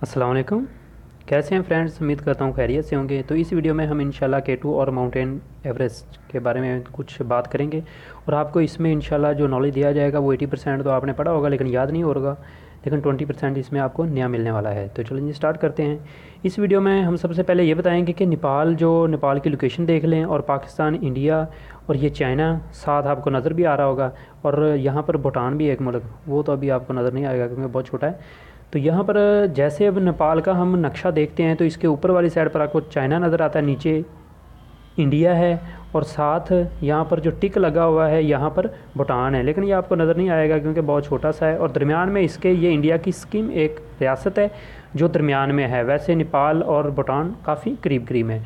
अस्सलाम वालेकुम। कैसे हैं फ्रेंड्स? उम्मीद करता हूँ खैरियत से होंगे। तो इस वीडियो में हम इंशाल्लाह K2 और माउंटेन एवरेस्ट के बारे में कुछ बात करेंगे और आपको इसमें इंशाल्लाह जो नॉलेज दिया जाएगा वो 80% तो आपने पढ़ा होगा लेकिन याद नहीं होगा, लेकिन 20% इसमें आपको नया मिलने वाला है। तो चलिए स्टार्ट करते हैं। इस वीडियो में हम सबसे पहले ये बताएंगे कि नेपाल की लोकेशन देख लें, और पाकिस्तान, इंडिया और ये चाइना साथ आपको नज़र भी आ रहा होगा, और यहाँ पर भूटान भी एक मुल्क, वो तो अभी आपको नज़र नहीं आएगा क्योंकि बहुत छोटा है। तो यहाँ पर जैसे अब नेपाल का हम नक्शा देखते हैं तो इसके ऊपर वाली साइड पर आपको चाइना नज़र आता है, नीचे इंडिया है, और साथ यहाँ पर जो टिक लगा हुआ है यहाँ पर भूटान है, लेकिन ये आपको नज़र नहीं आएगा क्योंकि बहुत छोटा सा है। और दरमियान में इसके ये इंडिया की स्कीम एक रियासत है जो दरमियान में है। वैसे नेपाल और भूटान काफ़ी करीब करीब है।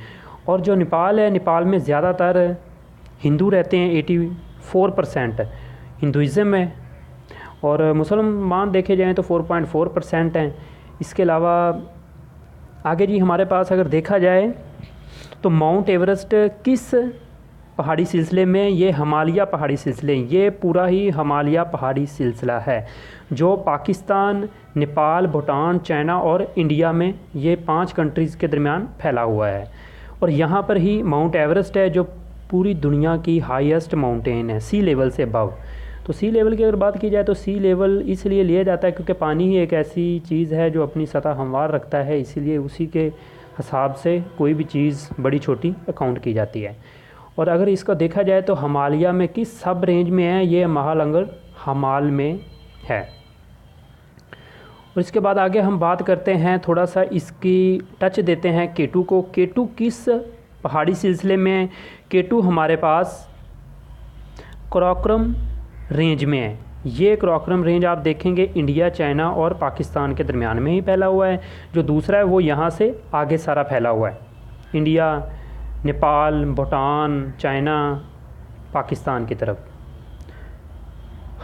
और जो नेपाल है, नेपाल में ज़्यादातर हिंदू रहते हैं, 84% हिंदुज़म है, और मुसलमान देखे जाएँ तो 4.4% हैं। इसके अलावा आगे जी हमारे पास अगर देखा जाए तो माउंट एवरेस्ट किस पहाड़ी सिलसिले में, ये हिमालय पहाड़ी सिलसिले, ये पूरा ही हिमालय पहाड़ी सिलसिला है जो पाकिस्तान, नेपाल, भूटान, चाइना और इंडिया में, ये 5 कंट्रीज़ के दरमियान फैला हुआ है। और यहाँ पर ही माउंट एवरेस्ट है जो पूरी दुनिया की हाईएस्ट माउंटेन है, सी लेवल से अबव। तो सी लेवल की अगर बात की जाए तो सी लेवल इसलिए लिया जाता है क्योंकि पानी ही एक ऐसी चीज़ है जो अपनी सतह हमवार रखता है, इसीलिए उसी के हिसाब से कोई भी चीज़ बड़ी छोटी अकाउंट की जाती है। और अगर इसका देखा जाए तो हिमालय में किस सब रेंज में है, ये महालंगर हमाल में है। और इसके बाद आगे हम बात करते हैं, थोड़ा सा इसकी टच देते हैं K2 को। K2 किस पहाड़ी सिलसिले में है? K2 हमारे पास कराकोरम रेंज में है। ये कराकोरम रेंज आप देखेंगे इंडिया, चाइना और पाकिस्तान के दरमियान में ही फैला हुआ है। जो दूसरा है वो यहाँ से आगे सारा फैला हुआ है, इंडिया, नेपाल, भूटान, चाइना, पाकिस्तान की तरफ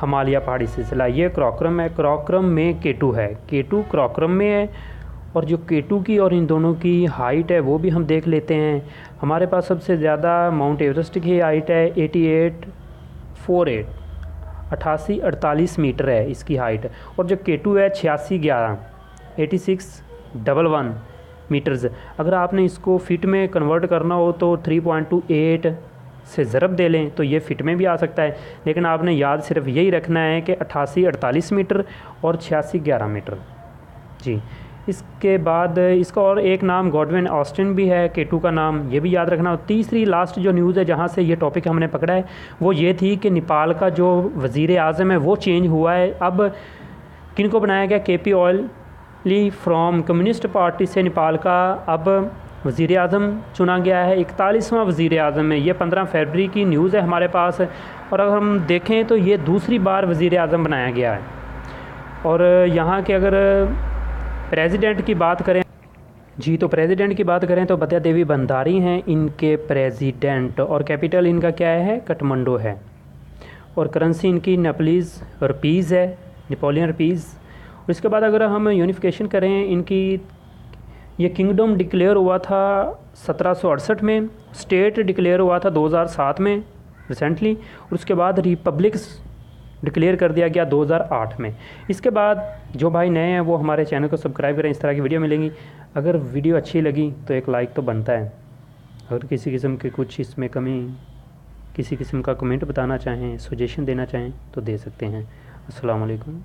हिमालय पहाड़ी सिलसिला, ये कराकोरम है। कराकोरम में K2 है, K2 कराकोरम में है। और जो K2 की और इन दोनों की हाइट है वो भी हम देख लेते हैं। हमारे पास सबसे ज़्यादा माउंट एवरेस्ट की हाइट है 8848 मीटर है इसकी हाइट। और जो K2 है 8611 मीटर्स। अगर आपने इसको फिट में कन्वर्ट करना हो तो 3.28 से ज़रब दे लें तो ये फिट में भी आ सकता है, लेकिन आपने याद सिर्फ यही रखना है कि 8848 मीटर और 8611 मीटर जी। इसके बाद इसका और एक नाम गॉडविन ऑस्टिन भी है, K2 का नाम, ये भी याद रखना। तीसरी लास्ट जो न्यूज़ है जहाँ से ये टॉपिक हमने पकड़ा है वो ये थी कि नेपाल का जो वज़ीर आज़म है वो चेंज हुआ है। अब किन को बनाया गया? KP Oli from communist party से नेपाल का अब वज़ीर आज़म चुना गया है। 41वां वज़ीर आज़म है, ये 15 फरवरी की न्यूज़ है हमारे पास। और अगर हम देखें तो ये दूसरी बार वज़ीर आज़म बनाया गया है। और यहाँ के अगर प्रेसिडेंट की बात करें जी, तो प्रेसिडेंट की बात करें तो बत्या देवी भंडारी हैं इनके प्रेसिडेंट, और कैपिटल इनका क्या है? काठमांडू है। और करेंसी इनकी नेपोलिस रुपीज़ है, नेपोलियन रुपीज़। और इसके बाद अगर हम यूनिफिकेशन करें इनकी, ये किंगडम डिक्लेयर हुआ था 1768 में, स्टेट डिक्लेयर हुआ था 2007 में रिसेंटली, और उसके बाद रिपब्लिक डिक्लेयर कर दिया गया 2008 में। इसके बाद जो भाई नए हैं वो हमारे चैनल को सब्सक्राइब करें, इस तरह की वीडियो मिलेंगी। अगर वीडियो अच्छी लगी तो एक लाइक तो बनता है। अगर किसी किस्म की कुछ इसमें कमी, किसी किस्म का कमेंट बताना चाहें, सजेशन देना चाहें तो दे सकते हैं। अस्सलाम वालेकुम।